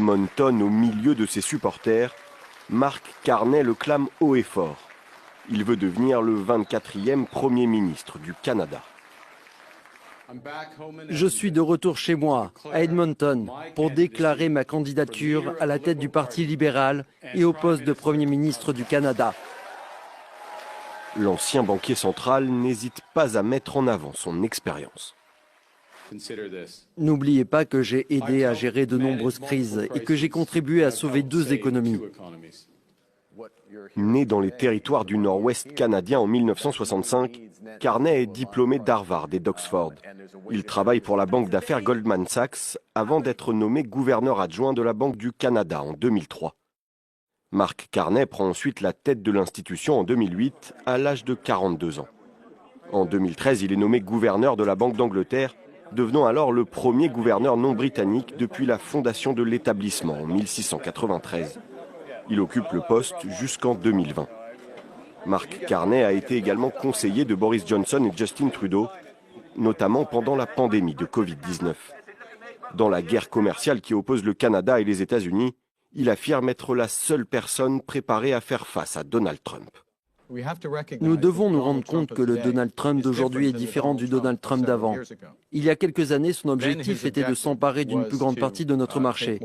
Edmonton au milieu de ses supporters, Mark Carney le clame haut et fort. Il veut devenir le 24e Premier ministre du Canada. Je suis de retour chez moi, à Edmonton, pour déclarer ma candidature à la tête du Parti libéral et au poste de Premier ministre du Canada. L'ancien banquier central n'hésite pas à mettre en avant son expérience. N'oubliez pas que j'ai aidé à gérer de nombreuses crises et que j'ai contribué à sauver 2 économies. Né dans les territoires du Nord-Ouest canadien en 1965, Carney est diplômé d'Harvard et d'Oxford. Il travaille pour la banque d'affaires Goldman Sachs avant d'être nommé gouverneur adjoint de la Banque du Canada en 2003. Mark Carney prend ensuite la tête de l'institution en 2008 à l'âge de 42 ans. En 2013, il est nommé gouverneur de la Banque d'Angleterre, devenant alors le premier gouverneur non britannique depuis la fondation de l'établissement en 1693. Il occupe le poste jusqu'en 2020. Mark Carney a été également conseiller de Boris Johnson et Justin Trudeau, notamment pendant la pandémie de Covid-19. Dans la guerre commerciale qui oppose le Canada et les États-Unis, il affirme être la seule personne préparée à faire face à Donald Trump. Nous devons nous rendre compte que le Donald Trump d'aujourd'hui est différent du Donald Trump d'avant. Il y a quelques années, son objectif était de s'emparer d'une plus grande partie de notre marché.